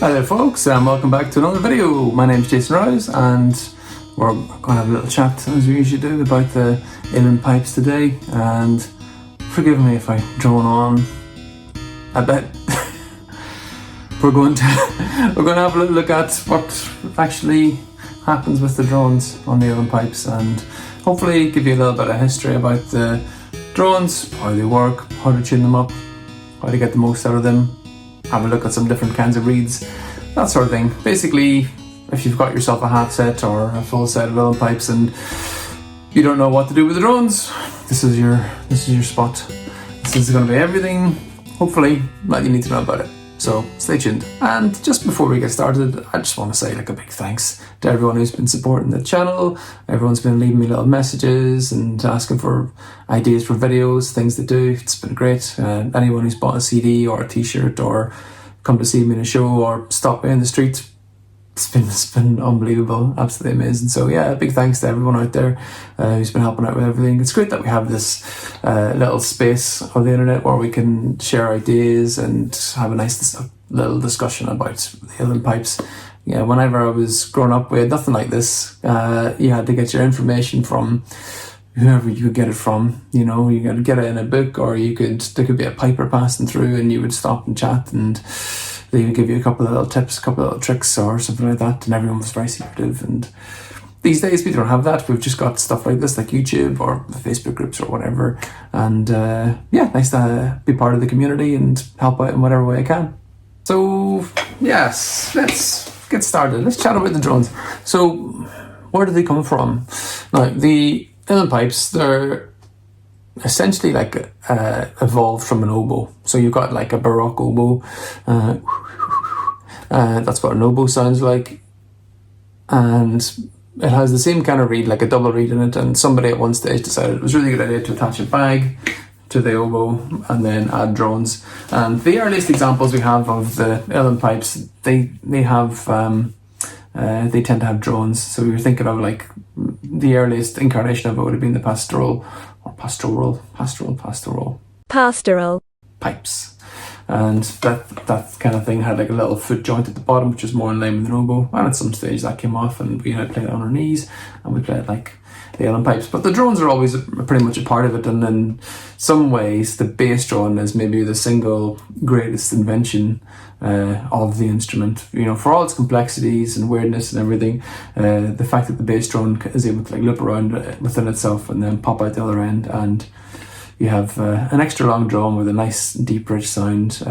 Hi there folks, and welcome back to another video. My name's Jason Rose and we're going to have a little chat as we usually do about the Uilleann Pipes today, and forgive me if I drone on a bit. we're going to have a little look at what actually happens with the drones on the Uilleann Pipes and hopefully give you a little bit of history about the drones, how they work, how to tune them up, how to get the most out of them, have a look at some different kinds of reeds, that sort of thing. Basically, if you've got yourself a half set or a full set of Uilleann Pipes and you don't know what to do with the drones, this is your spot. This is going to be everything, hopefully, that you need to know about it. So stay tuned. And just before we get started, I just want to say a big thanks to everyone who's been supporting the channel. Everyone's been leaving me little messages and asking for ideas for videos, things to do. It's been great. Anyone who's bought a CD or a t-shirt or come to see me in a show or stop me in the street, it's been unbelievable, absolutely amazing. So yeah, a big thanks to everyone out there who's been helping out with everything. It's great that we have this little space on the internet where we can share ideas and have a nice little discussion about the Uilleann Pipes. Yeah, whenever I was growing up, we had nothing like this. You had to get your information from whoever you could get it from. You know, you could get it in a book, or there could be a piper passing through and you would stop and chat, and they would give you a couple of little tips, a couple of little tricks or something like that, and everyone was very secretive. And these days we don't have that. We've just got stuff like this, like YouTube or the Facebook groups or whatever. And yeah, nice to be part of the community and help out in whatever way I can. So yes, let's get started. Let's chat about the drones. So where do they come from? Now, the Uilleann Pipes, they're essentially like evolved from an oboe. So you've got like a baroque oboe. That's what an oboe sounds like. And it has the same kind of reed, like a double reed in it. And somebody at one stage decided it was a really good idea to attach a bag to the oboe and then add drones. And the earliest examples we have of the Uilleann Pipes, they tend to have drones. So we were thinking of like the earliest incarnation of it would have been the pastoral pipes. And that kind of thing had like a little foot joint at the bottom, which is more in line with an oboe. And at some stage that came off and we had played it on our knees and we played like the Uilleann Pipes. But the drones are always pretty much a part of it, and in some ways the bass drone is maybe the single greatest invention of the instrument. You know, for all its complexities and weirdness and everything, the fact that the bass drone is able to like loop around within itself and then pop out the other end, and you have an extra long drone with a nice deep rich sound,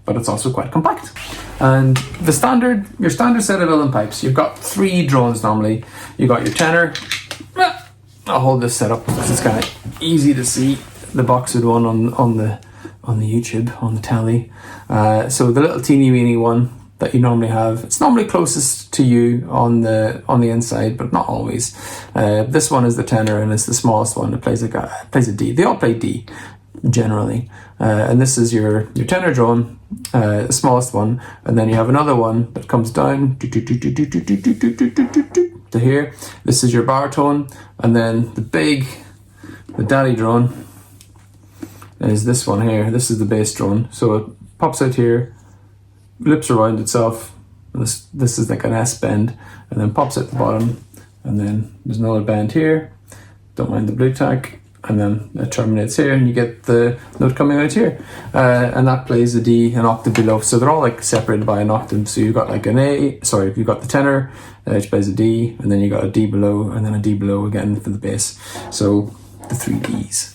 but it's also quite compact. And your standard set of Uilleann Pipes, you've got 3 drones normally. You've got your tenor. I'll hold this set up because it's kind of easy to see the boxwood one on the YouTube, on the telly. So the little teeny weeny one that you normally have, it's normally closest to you on the inside, but not always. This one is the tenor and it's the smallest one. It plays a D. They all play D generally. And this is your tenor drone, the smallest one, and then you have another one that comes down to here. This is your baritone, and then the daddy drone is this one here. This is the bass drone. So it pops out here, loops around itself. This is like an S bend, and then pops at the bottom, and then there's another bend here. Don't mind the blue tack. And then it terminates here and you get the note coming out here, and that plays a D an octave below. So they're all like separated by an octave. So you've got like you've got the tenor, which plays a D, and then you got a D below, and then a D below again for the bass. So the 3 Ds,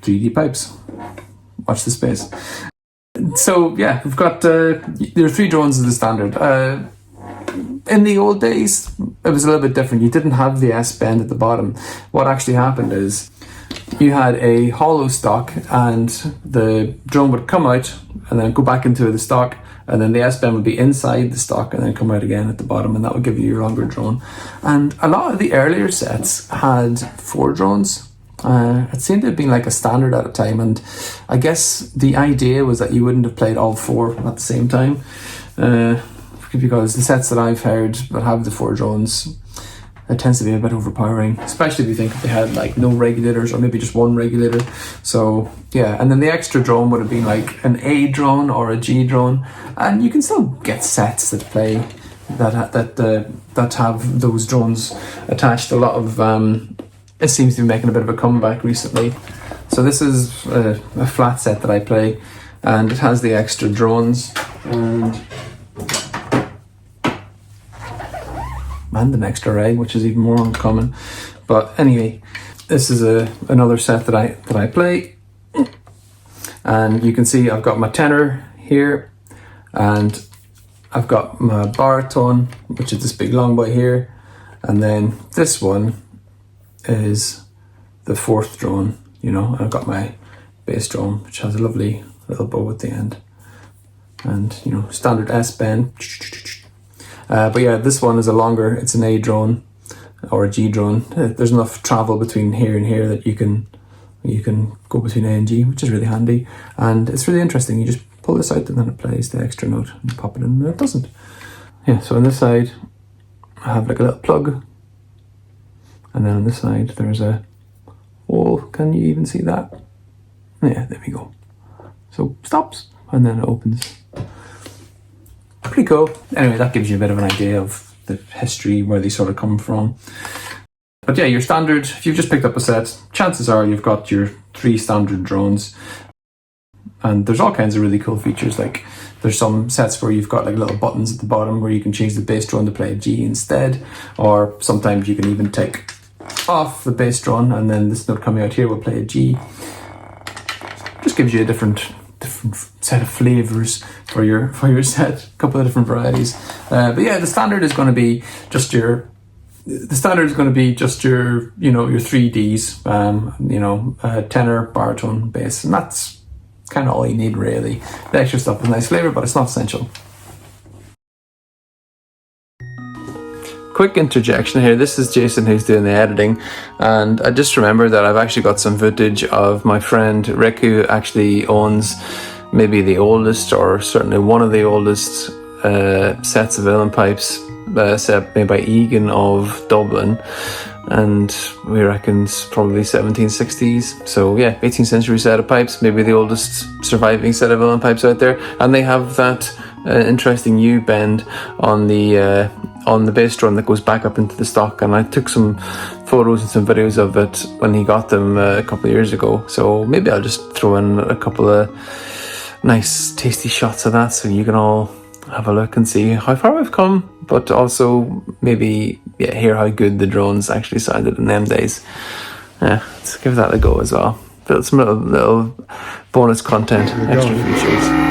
3D pipes. Watch the space. So yeah, we've got there are 3 drones as the standard. In the old days, it was a little bit different. You didn't have the S bend at the bottom. What actually happened is you had a hollow stock, and the drone would come out and then go back into the stock, and then the S bend would be inside the stock and then come out again at the bottom, and that would give you your longer drone. And a lot of the earlier sets had 4 drones. It seemed to have been like a standard at a time, and I guess the idea was that you wouldn't have played all 4 at the same time. Because the sets that I've heard that have the 4 drones, it tends to be a bit overpowering, especially if you think if they had like no regulators or maybe just one regulator. So yeah, and then the extra drone would have been like an A drone or a G drone, and you can still get sets that play that have those drones attached. A lot of it seems to be making a bit of a comeback recently. So this is a flat set that I play, and it has the extra drones and an extra egg, which is even more uncommon. But anyway, this is another set that I play, and you can see I've got my tenor here, and I've got my baritone, which is this big long boy here, and then this one is the fourth drone, you know, and I've got my bass drone, which has a lovely little bow at the end, and you know, standard S bend. But yeah, this one is it's an A drone or a G drone. There's enough travel between here and here that you can go between A and G, which is really handy, and it's really interesting. You just pull this out and then it plays the extra note, and pop it in and it doesn't. Yeah, so on this side I have like a little plug, and then on this side there's a hole. Can you even see that? Yeah, there we go. So stops and then it opens. Pretty cool. Anyway, that gives you a bit of an idea of the history, where they sort of come from. But yeah, your standard, if you've just picked up a set, chances are you've got your 3 standard drones. And there's all kinds of really cool features. Like there's some sets where you've got like little buttons at the bottom where you can change the bass drone to play a G instead. Or sometimes you can even take off the bass drone and then this note coming out here will play a G. Just gives you a different set of flavors for your set, a couple of different varieties. But yeah, the standard is going to be just your you know, your 3Ds, you know, tenor, baritone, bass, and that's kind of all you need really. The extra stuff is nice flavor, but it's not essential. Quick interjection here. This is Jason who's doing the editing, and I just remembered that I've actually got some footage of my friend Rick, who actually owns maybe the oldest, or certainly one of the oldest sets of Uilleann Pipes, set made by Uilleann of Dublin, and we reckon it's probably 1760s. So yeah, 18th century set of pipes, maybe the oldest surviving set of Uilleann Pipes out there, and they have that interesting U bend on the bass drum that goes back up into the stock, and I took some photos and some videos of it when he got them a couple of years ago, so maybe I'll just throw in a couple of nice tasty shots of that so you can all have a look and see how far we've come, but also maybe hear how good the drones actually sounded in them days. Yeah, let's give that a go as well. Build some little bonus content, extra features.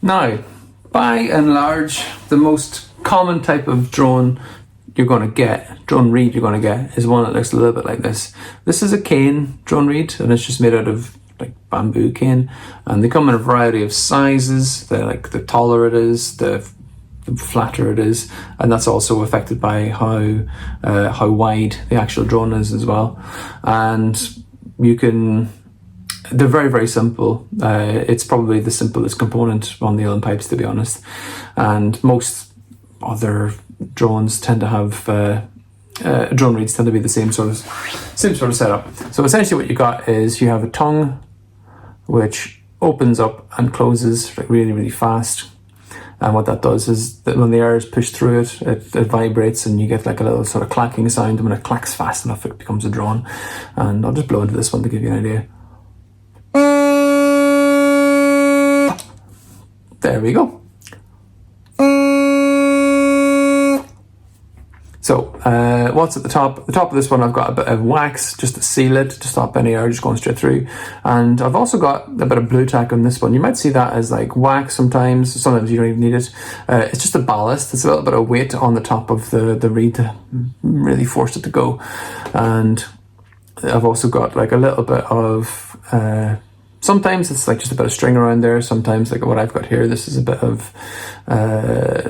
Now, by and large, the most common type of drone you're going to get, drone reed you're going to get, is one that looks a little bit like this. This is a cane drone reed, and it's just made out of like bamboo cane, and they come in a variety of sizes. The taller it is, the flatter it is, and that's also affected by how wide the actual drone is as well. And they're very, very simple. It's probably the simplest component on the Uilleann Pipes, to be honest. And most other drones tend to have drone reeds tend to be the same sort of setup. So essentially, what you got is you have a tongue which opens up and closes like really, really fast. And what that does is that when the air is pushed through it, it vibrates, and you get like a little sort of clacking sound. And when it clacks fast enough, it becomes a drone. And I'll just blow into this one to give you an idea. There we go. So what's at the top? At the top of this one, I've got a bit of wax just to seal it, to stop any air just going straight through. And I've also got a bit of blue tack on this one. You might see that as like wax sometimes. Sometimes you don't even need it. It's just a ballast. It's a little bit of weight on the top of the reed to really force it to go. And I've also got like a little bit of... sometimes it's like just a bit of string around there. Sometimes, like what I've got here, this is a bit of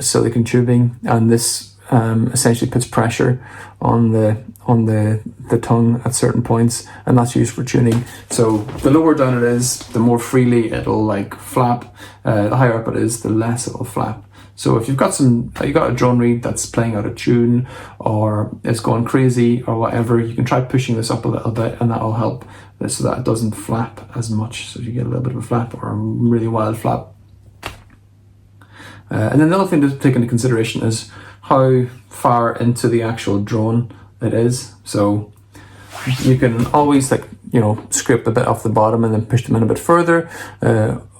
silicone tubing, and this essentially puts pressure on the tongue at certain points, and that's used for tuning. So the lower down it is, the more freely it'll like flap. The higher up it is, the less it'll flap. So if you've got a drone reed that's playing out of tune, or it's going crazy or whatever, you can try pushing this up a little bit, and that'll help so that it doesn't flap as much. So you get a little bit of a flap or a really wild flap. And then the other thing to take into consideration is how far into the actual drone it is. So you can always scrape the bit off the bottom and then push them in a bit further,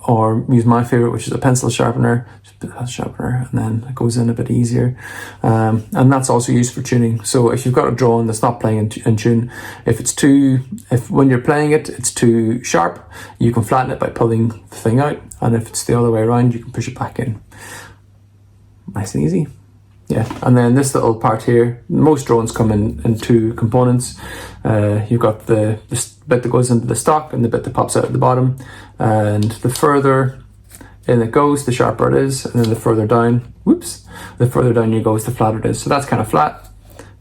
or use my favorite, which is a pencil sharpener. Just put that sharpener, and then it goes in a bit easier. And that's also used for tuning. So if you've got a drone that's not playing in tune, if when you're playing it, it's too sharp, you can flatten it by pulling the thing out. And if it's the other way around, you can push it back in. Nice and easy. Yeah, and then this little part here, most drones come in two components. You've got the bit that goes into the stock and the bit that pops out at the bottom. And the further in it goes, the sharper it is. And then the further down, the further down you go, the flatter it is. So that's kind of flat.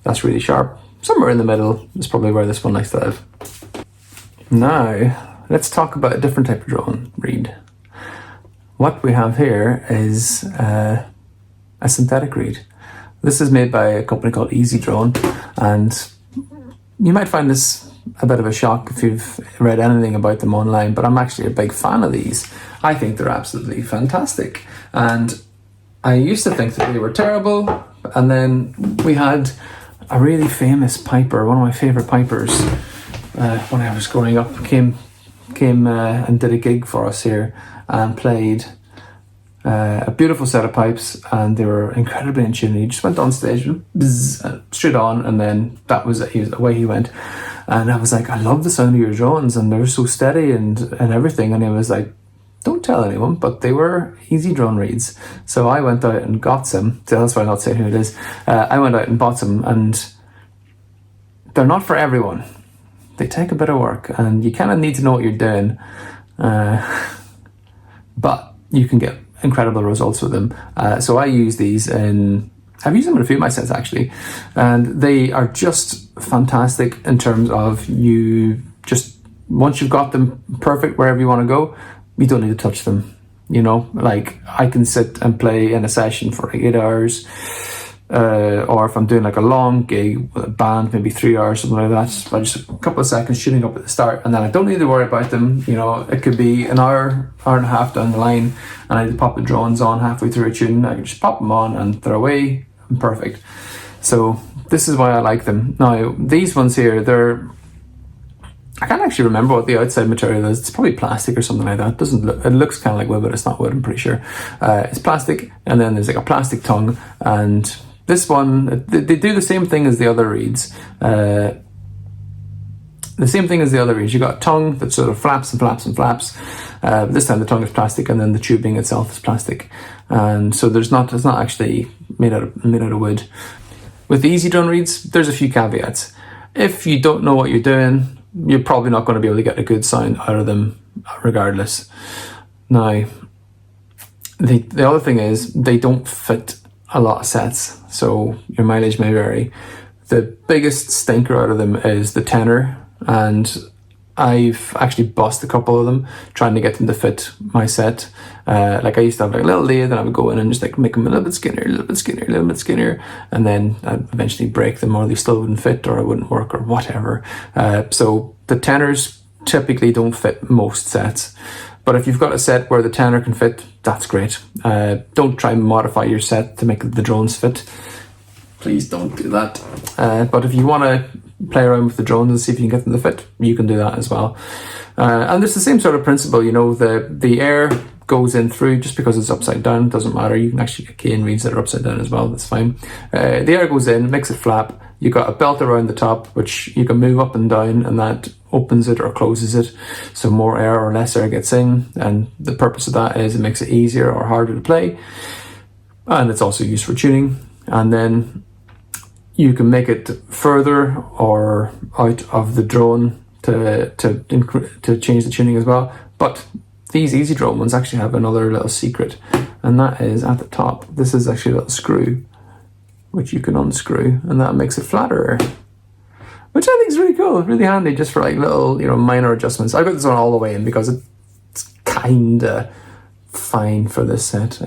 That's really sharp. Somewhere in the middle is probably where this one likes to live. Now, let's talk about a different type of drone reed. What we have here is a synthetic reed. This is made by a company called Easy Drone, and you might find this a bit of a shock if you've read anything about them online, but I'm actually a big fan of these. I think they're absolutely fantastic, and I used to think that they were terrible, and then we had a really famous piper, one of my favourite pipers, when I was growing up, came and did a gig for us here and played a beautiful set of pipes, and they were incredibly in tune. He just went on stage, straight on, and then that was it. Away he went. And I was like, I love the sound of your drones, and they're so steady and everything. And he was like, don't tell anyone, but they were Easy Drone reeds. So I went out and got some. So that's why I'm not saying who it is. I went out and bought some, and they're not for everyone. They take a bit of work, and you kind of need to know what you're doing. But you can get incredible results with them. So I use these I've used them in a few of my sets actually, and they are just fantastic in terms of once you've got them perfect wherever you want to go, you don't need to touch them. Like I can sit and play in a session for 8 hours, or if I'm doing like a long gig with a band, maybe 3 hours, something like that, by just a couple of seconds shooting up at the start, and then I don't need to worry about them. It could be an hour and a half down the line, and I need to pop the drones on halfway through a tune. I can just pop them on and they're away and perfect. So this is why I like them. Now these ones here, I can't actually remember what the outside material is. It's probably plastic or something like that. It looks kind of like wood, but it's not wood, I'm pretty sure. It's plastic, and then there's like a plastic tongue, and this one, they do the same thing as the other reeds. You got a tongue that sort of flaps and flaps and flaps. This time the tongue is plastic, and then the tubing itself is plastic. And so it's not actually made out of wood. With the Easy Drone reeds, there's a few caveats. If you don't know what you're doing, you're probably not going to be able to get a good sound out of them regardless. Now, the other thing is they don't fit a lot of sets, so your mileage may vary. The biggest stinker out of them is the tenor, and I've actually bust a couple of them trying to get them to fit my set. Like I used to have like a little lathe, and I would go in and just like make them a little bit skinnier, a little bit skinnier, a little bit skinnier, and then I'd eventually break them, or they still wouldn't fit, or it wouldn't work, or whatever. So the tenors typically don't fit most sets. But if you've got a set where the tenor can fit, that's great. Don't try and modify your set to make the drones fit. Please don't do that. But if you want to play around with the drones and see if you can get them to fit, you can do that as well. And it's the same sort of principle, you know, the air goes in through. Just because it's upside down, it doesn't matter. You can actually get cane reeds that are upside down as well, that's fine. The air goes in, makes it flap. You've got a belt around the top, which you can move up and down, and that opens it or closes it, so more air or less air gets in. And the purpose of that is it makes it easier or harder to play, and it's also used for tuning. And then you can make it further or out of the drone to change the tuning as well. But these Easy Drone ones actually have another little secret, and that is at the top. This is actually a little screw which you can unscrew, and that makes it flatter, which I think is really cool, really handy, just for like little, you know, minor adjustments. I got this one all the way in because it's kinda fine for this set.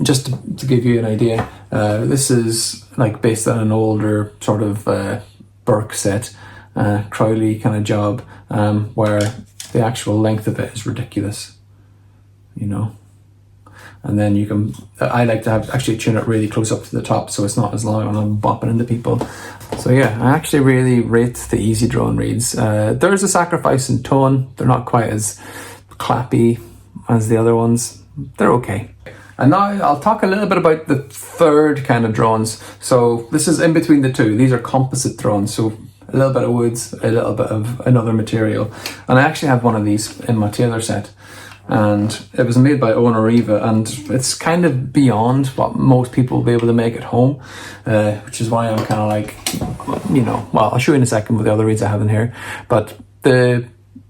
Just to give you an idea, this is like based on an older sort of Burke set, Crowley kind of job, where the actual length of it is ridiculous, you know. And then you can, I like to have actually tune it really close up to the top, so it's not as long and I'm bopping into people. So yeah, I actually really rate the Easy Drone reeds. There's a sacrifice in tone. They're not quite as clappy as the other ones. They're okay. And now I'll talk a little bit about the third kind of drones. So this is in between the two. These are composite drones. So a little bit of woods, a little bit of another material. And I actually have one of these in my Taylor set. And it was made by Owner Eva, and it's kind of beyond what most people will be able to make at home, which is why I'm kind of like, you know, well, I'll show you in a second with the other reeds I have in here. But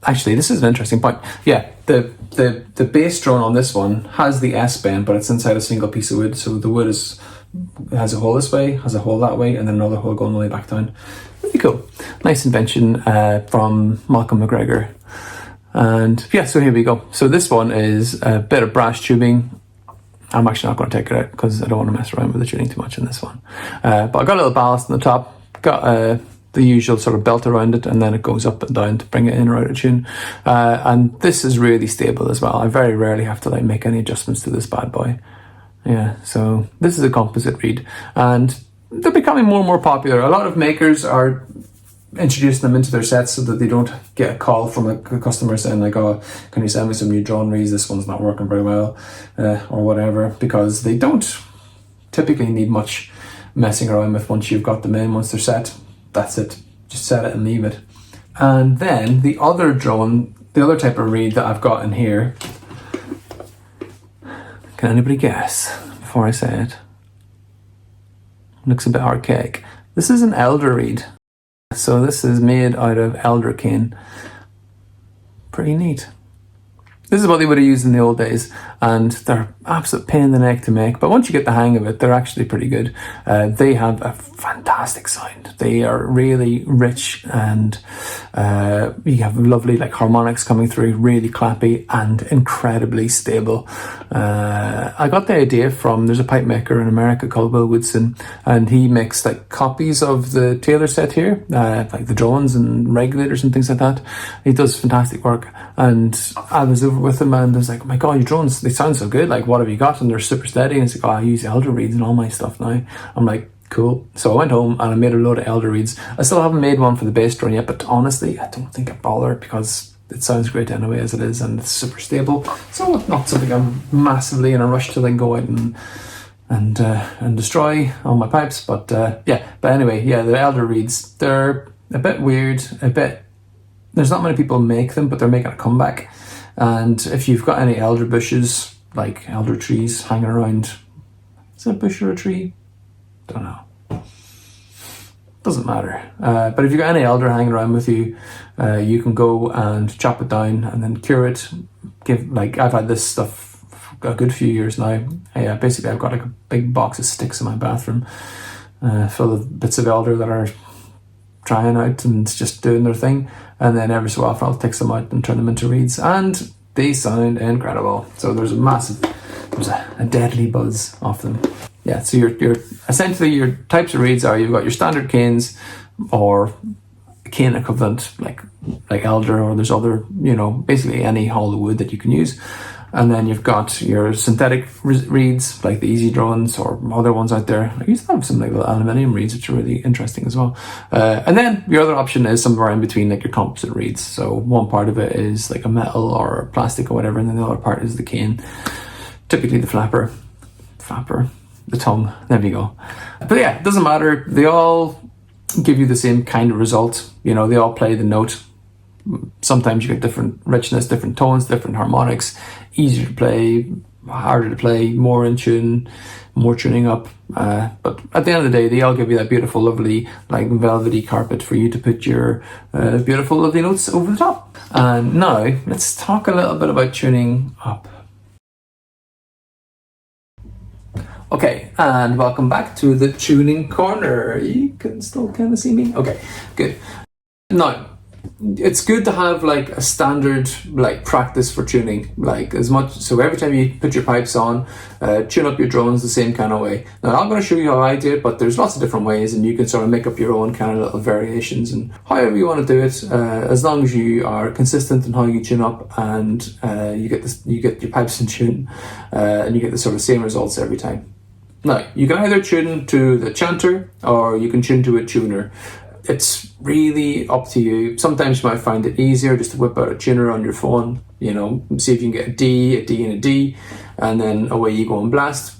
actually, this is an interesting point. Yeah, the base drone on this one has the S bend, but it's inside a single piece of wood. So the wood has a hole this way, has a hole that way, and then another hole going all the way back down. Really cool. Nice invention from Malcolm McGregor. And yeah, so here we go. So this one is a bit of brass tubing. I'm actually not going to take it out because I don't want to mess around with the tuning too much in this one. But I got a little ballast on the top, got the usual sort of belt around it, and then it goes up and down to bring it in or out of tune. And this is really stable as well. I very rarely have to like make any adjustments to this bad boy. Yeah, so this is a composite reed, and they're becoming more and more popular. A lot of makers are introducing them into their sets so that they don't get a call from a customer saying like, oh, can you send me some new drone reeds, this one's not working very well, or whatever, because they don't typically need much messing around with. Once you've got them in, once they're set, that's it, just set it and leave it. And then the other drone, the other type of reed that I've got in here, can anybody guess before I say it? Looks a bit archaic. This is an elder reed. So this is made out of elder cane. Pretty neat. This is what they would have used in the old days, and they're absolute pain in the neck to make, but once you get the hang of it, they're actually pretty good. They have a fantastic sound. They are really rich, and you have lovely like harmonics coming through, really clappy and incredibly stable. I got the idea from, there's a pipe maker in America called Will Woodson, and he makes like copies of the Taylor set here, like the drones and regulators and things like that. He does fantastic work, and I was over with him and I was like, oh my god, your drones, they sound so good, like what have you got? And they're super steady. And he's like, oh, I use elder reeds and all my stuff now. I'm like, cool. So I went home and I made a load of elder reeds. I still haven't made one for the bass drone yet, but honestly I don't think I bother because it sounds great anyway as it is, and it's super stable, so not something I'm massively in a rush to then go out and destroy all my pipes. But anyway, the elder reeds, they're a bit weird, there's not many people make them, but they're making a comeback. And if you've got any elder bushes, like elder trees hanging around, is it a bush or a tree? Don't know. doesn't matter. But if you've got any elder hanging around with you, you can go and chop it down and then cure it. I've had this stuff for a good few years now. Basically I've got like a big box of sticks in my bathroom full of bits of elder that are trying out and just doing their thing, and then every so often I'll take some out and turn them into reeds, and they sound incredible. So there's a deadly buzz off them. Yeah, so your essentially your types of reeds are, you've got your standard canes or cane equivalent like elder, or there's other, basically any hollow wood that you can use. And then you've got your synthetic reeds like the Easy Drones or other ones out there. I used to have some like little aluminium reeds, which are really interesting as well. And then your other option is somewhere in between, like your composite reeds. So one part of it is like a metal or plastic or whatever, and then the other part is the cane, typically the flapper, the tongue. There we go. But yeah, it doesn't matter. They all give you the same kind of result. They all play the note. Sometimes you get different richness, different tones, different harmonics, easier to play, harder to play, more in tune, more tuning up. But at the end of the day, they all give you that beautiful, lovely, like velvety carpet for you to put your beautiful, lovely notes over the top. And now let's talk a little bit about tuning up. Okay, and welcome back to the tuning corner. You can still kind of see me? Okay, good. Now, it's good to have like a standard like practice for tuning, like as much, so every time you put your pipes on, tune up your drones the same kind of way. Now I'm going to show you how I do it, but there's lots of different ways, and you can sort of make up your own kind of little variations, and however you want to do it, as long as you are consistent in how you tune up, and you get your pipes in tune, and you get the sort of same results every time. Now, you can either tune to the chanter or you can tune to a tuner. It's really up to you. Sometimes you might find it easier just to whip out a tuner on your phone, see if you can get a D and a D, and then away you go and blast.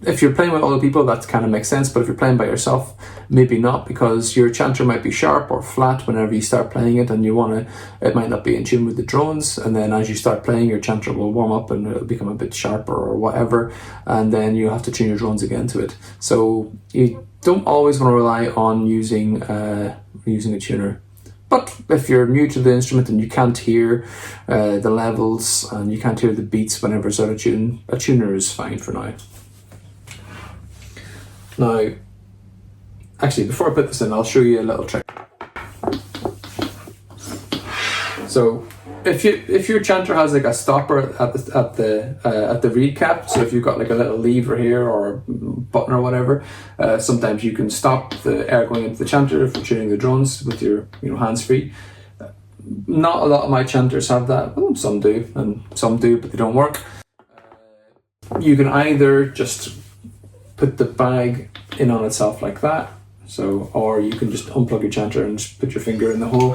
If you're playing with other people, that kind of makes sense, but if you're playing by yourself, maybe not, because your chanter might be sharp or flat whenever you start playing it, and it might not be in tune with the drones, and then as you start playing, your chanter will warm up and it'll become a bit sharper or whatever, and then you have to tune your drones again to it. So you don't always want to rely on using a tuner. But if you're new to the instrument and you can't hear the levels and you can't hear the beats whenever it's out of tune, a tuner is fine for now. Now, actually, before I put this in, I'll show you a little trick. So, if your chanter has like a stopper at the reed cap, so if you've got like a little lever here or a button or whatever, sometimes you can stop the air going into the chanter for tuning the drones with your hands free. Not a lot of my chanters have that. Well, some do, and some do, but they don't work. You can either just put the bag in on itself like that, or you can just unplug your chanter and just put your finger in the hole,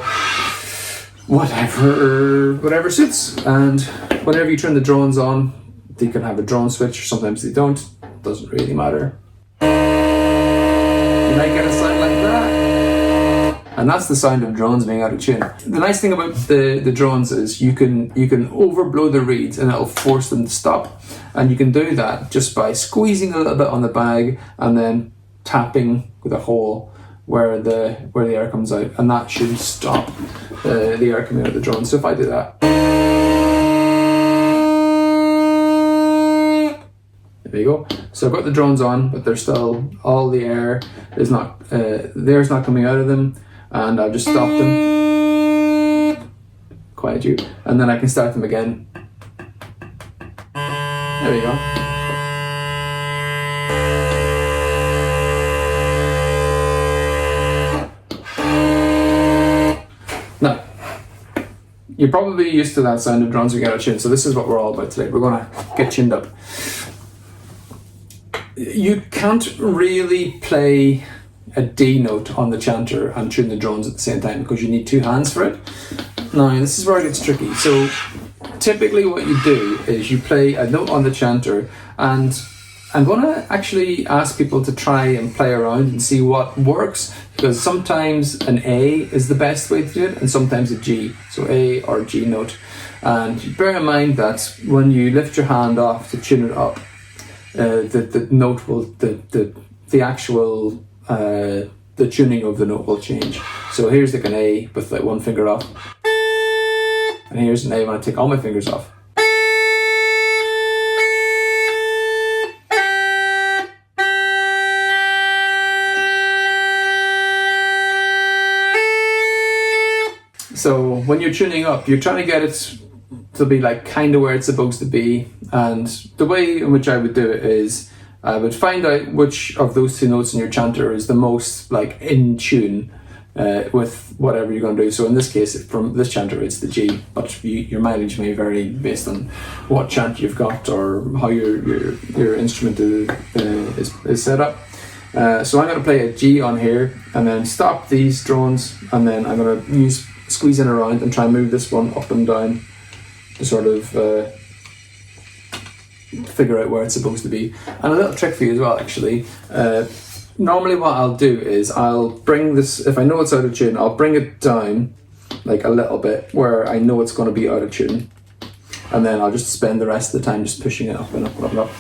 whatever suits. And whenever you turn the drones on, they can have a drone switch, or sometimes they don't. Doesn't really matter. You might get a sound like that, and that's the sound of drones being out of tune. The nice thing about the drones is you can overblow the reeds and it'll force them to stop, and you can do that just by squeezing a little bit on the bag and then tapping with a hole where the air comes out, and that should stop the air coming out of the drone. So if I do that, there you go. So I've got the drones on, but they're still, all the air is not, the air's not coming out of them, and I've just stopped them. Quiet you, and then I can start them again. There we go. Now, you're probably used to that sound of drones we get out of tune, so this is what we're all about today. We're going to get tuned up. You can't really play a D note on the chanter and tune the drones at the same time because you need two hands for it. Now, this is where it gets tricky. So typically what you do is you play a note on the chanter, and I'm going to actually ask people to try and play around and see what works, because sometimes an A is the best way to do it and sometimes a G, so A or G note. And bear in mind that when you lift your hand off to tune it up, the note will, the actual the tuning of the note will change. So here's like an A with like one finger off, and here's an A when I take all my fingers off. So when you're tuning up, you're trying to get it to be like kind of where it's supposed to be, and the way in which I would do it is I would find out which of those two notes in your chanter is the most like in tune with whatever you're going to do. So in this case, from this chanter, it's the G, but your mileage may vary based on what chant you've got or how your instrument is set up. So I'm going to play a G on here, and then stop these drones, and then I'm going to squeeze in around and try and move this one up and down to sort of figure out where it's supposed to be. And a little trick for you as well, actually. Normally what I'll do is I'll bring this, if I know it's out of tune, I'll bring it down like a little bit where I know it's going to be out of tune, and then I'll just spend the rest of the time just pushing it up and up and up and up.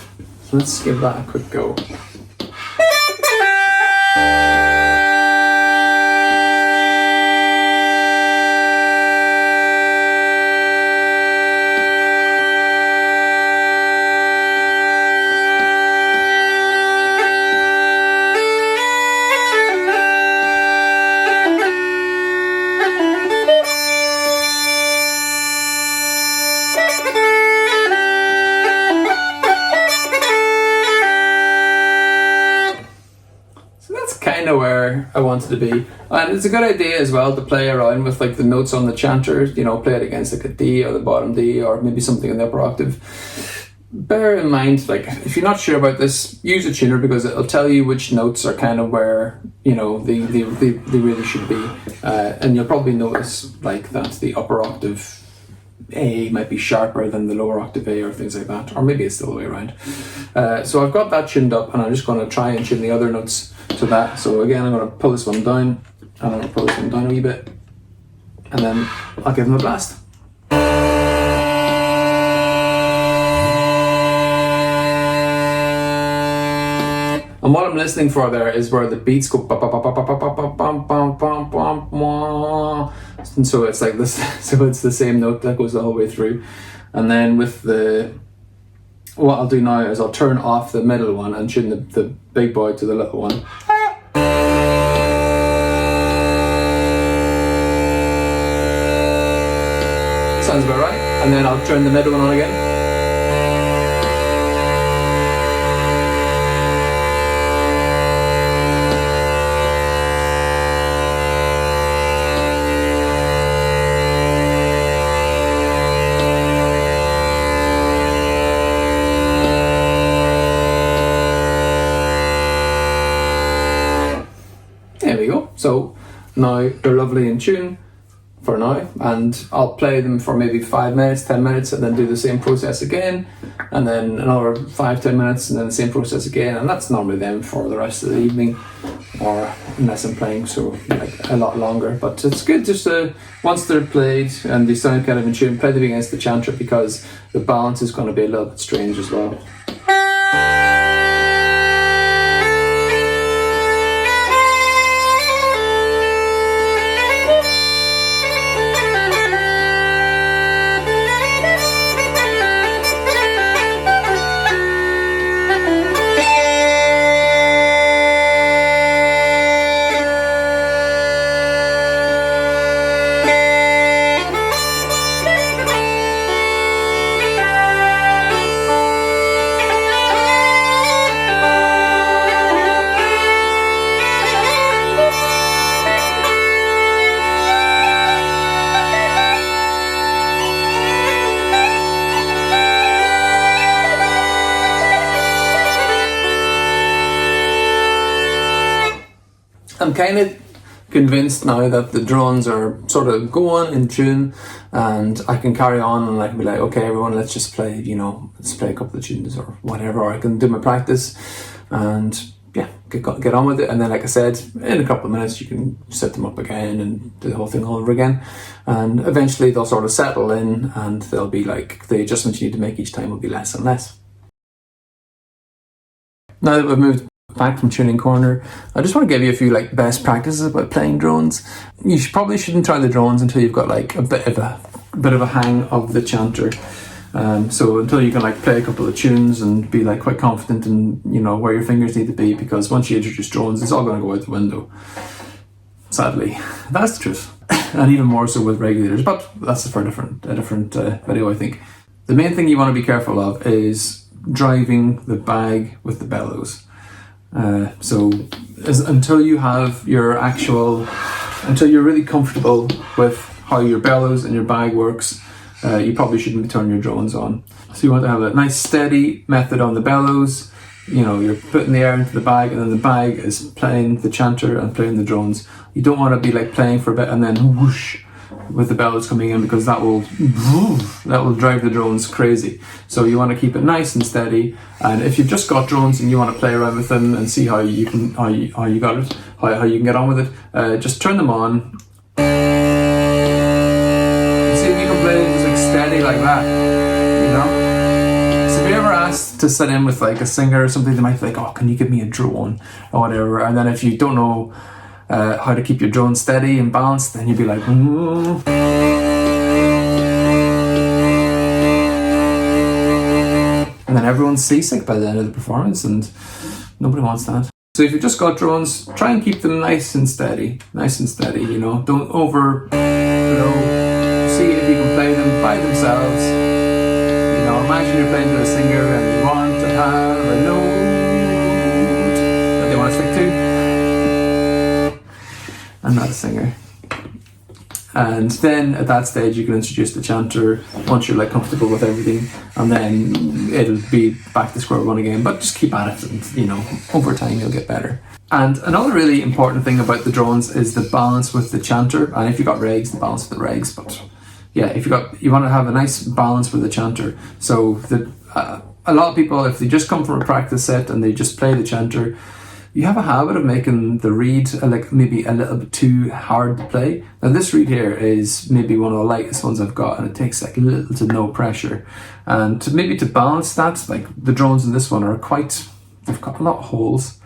So let's give that a quick go. Kind of where I wanted to be, and it's a good idea as well to play around with like the notes on the chanter, you know, play it against like a D or the bottom D or maybe something in the upper octave. Bear in mind, like if you're not sure about this, use a tuner, because it'll tell you which notes are kind of where, you know, they really should be, and you'll probably notice like that the upper octave A might be sharper than the lower octave A or things like that, or maybe it's still the way around. So I've got that tuned up, and I'm just going to try and tune the other notes to that. So again, I'm going to pull this one down, and I'm going to pull this one down a wee bit, and then I'll give them a blast. And what I'm listening for there is where the beats go, and so it's like this, so it's the same note that goes the whole way through. And then with what I'll do now is I'll turn off the middle one and tune the big boy to the little one. Sounds about right. And then I'll turn the middle one on again. There we go. So now they're lovely in tune for now, and I'll play them for maybe 5 minutes, 10 minutes, and then do the same process again, and then another 5-10 minutes, and then the same process again, and that's normally them for the rest of the evening, or unless I'm playing so like a lot longer. But it's good just to, once they're played and they sound kind of in tune, play them against the chanter, because the balance is going to be a little bit strange as well. I'm kind of convinced now that the drones are sort of going in tune, and I can carry on and I can be like, okay everyone, let's just play, you know, let's play a couple of tunes or whatever, or I can do my practice and yeah, get on with it. And then, like I said, in a couple of minutes you can set them up again and do the whole thing all over again, and eventually they'll sort of settle in, and they'll be like, the adjustments you need to make each time will be less and less. Now that we've moved Back from Tuning Corner. I just want to give you a few like best practices about playing drones. You probably shouldn't try the drones until you've got like a bit of a hang of the chanter. So until you can like play a couple of tunes and be like quite confident in, you know, where your fingers need to be, because once you introduce drones, it's all going to go out the window. Sadly, that's the truth. And even more so with regulators, but that's for a different video, I think. The main thing you want to be careful of is driving the bag with the bellows. Until you're really comfortable with how your bellows and your bag works, you probably shouldn't be turning your drones on. So you want to have a nice steady method on the bellows. You know, you're putting the air into the bag, and then the bag is playing the chanter and playing the drones. You don't want to be like playing for a bit and then whoosh with the bellows coming in, because that will drive the drones crazy. So you want to keep it nice and steady. And if you've just got drones and you want to play around with them and see how you can get on with it, just turn them on. See if you can play just like steady like that, you know. So if you're ever asked to sit in with like a singer or something, they might be like, "Oh, can you give me a drone?" or whatever. And then if you don't know how to keep your drone steady and balanced, then you'd be like, And then everyone's seasick by the end of the performance, and nobody wants that. So if you've just got drones, try and keep them nice and steady, you know. Don't over, see if you can play them by themselves. You know, imagine you're playing to a singer and you want to have a note that they want to stick to. I'm not a singer. And then at that stage you can introduce the chanter once you're like comfortable with everything, and then it'll be back to square one again. But just keep at it, and you know, over time you'll get better. And another really important thing about the drones is the balance with the chanter. And if you've got regs, the balance with the regs. But yeah, you want to have a nice balance with the chanter. So a lot of people, if they just come from a practice set and they just play the chanter, you have a habit of making the reed like maybe a little bit too hard to play. Now this reed here is maybe one of the lightest ones I've got, and it takes like little to no pressure. And to balance that, like the drones in this one they've got a lot of holes.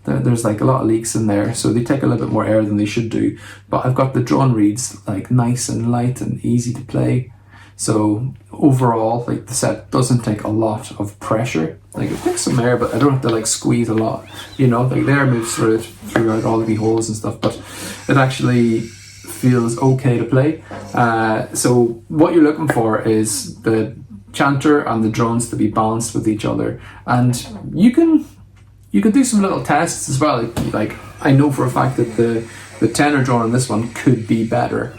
There's like a lot of leaks in there, so they take a little bit more air than they should do. But I've got the drone reeds like nice and light and easy to play. So overall, like the set doesn't take a lot of pressure. Like it takes some air, but I don't have to like squeeze a lot. You know, like the air moves throughout all the holes and stuff, but it actually feels okay to play. So what you're looking for is the chanter and the drones to be balanced with each other, and you can do some little tests as well. Like I know for a fact that the tenor drone on this one could be better.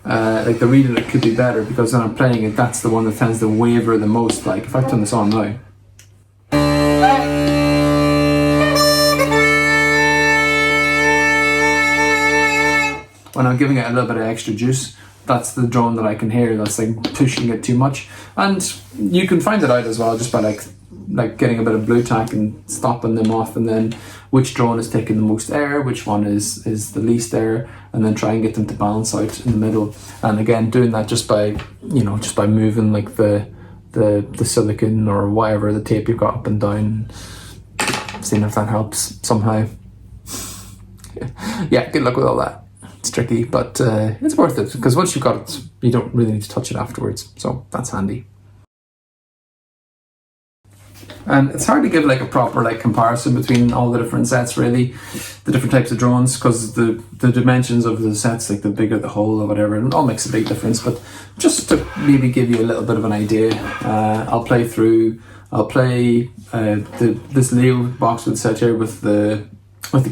Like the reed in it could be better, because when I'm playing it, that's the one that tends to waver the most. Like if I turn this on now, when I'm giving it a little bit of extra juice, that's the drone that I can hear that's like pushing it too much. And you can find it out as well just by like getting a bit of blue tack and stopping them off, and then which drone is taking the most air, which one is the least air, and then try and get them to balance out in the middle. And again, doing that just by moving like the silicone or whatever, the tape you've got up and down, seeing if that helps somehow. Yeah, good luck with all that. It's tricky, but it's worth it, because once you've got it, you don't really need to touch it afterwards, so that's handy. And it's hard to give like a proper like comparison between all the different sets, really, the different types of drones, because the dimensions of the sets, like the bigger the hole or whatever, it all makes a big difference. But just to maybe give you a little bit of an idea, I'll play this Leo box with set here with the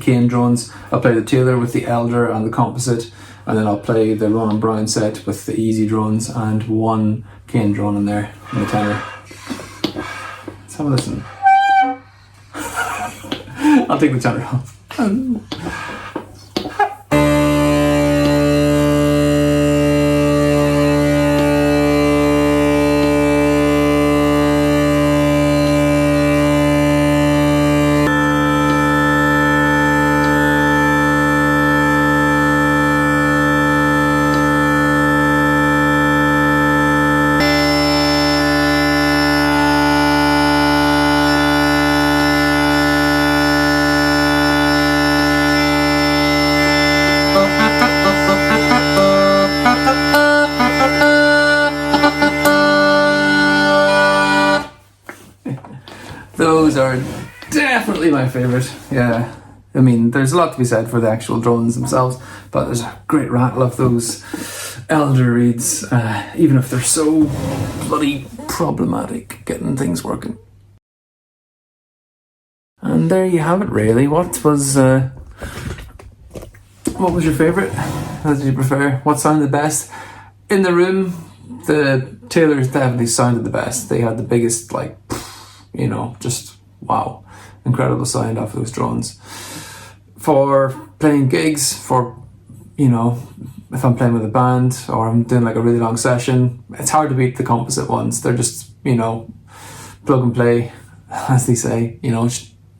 cane drones. I'll play the Taylor with the Elder and the Composite, and then I'll play the Ronan Brown set with the Easy drones and one cane drone in there in the tenor. Let's have a listen. I'll take the tenor off. are definitely my favourite. Yeah, I mean, there's a lot to be said for the actual drones themselves, but there's a great rattle of those elder reeds, even if they're so bloody problematic getting things working. And there you have it, really. What was your favourite? What did you prefer? What sounded the best? In the room, the Taylors definitely sounded the best. They had the biggest, like, you know, just wow, incredible sound off those drones. For playing gigs, for, you know, if I'm playing with a band or I'm doing like a really long session, it's hard to beat the composite ones. They're just, you know, plug and play, as they say, you know,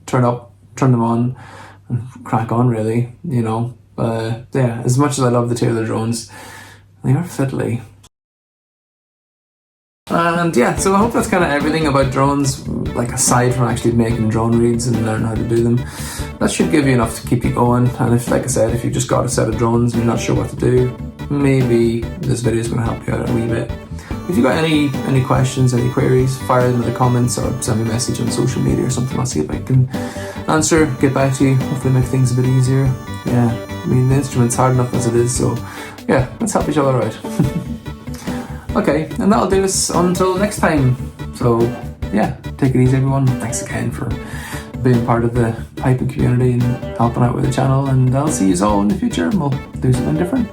turn them on and crack on, really, you know. Yeah, as much as I love the Taylor drones, they are fiddly. And yeah, so I hope that's kind of everything about drones, like aside from actually making drone reeds and learning how to do them. That should give you enough to keep you going. And if, like I said, if you've just got a set of drones and you're not sure what to do, maybe this video is going to help you out a wee bit. If you've got any questions, any queries, fire them in the comments or send me a message on social media or something. I'll see if I can answer, get back to you, hopefully make things a bit easier. Yeah, I mean, the instrument's hard enough as it is, so yeah, let's help each other out. Okay, and that'll do us until next time. So yeah, take it easy, everyone. Thanks again for being part of the piping community and helping out with the channel, and I'll see you all in the future and we'll do something different.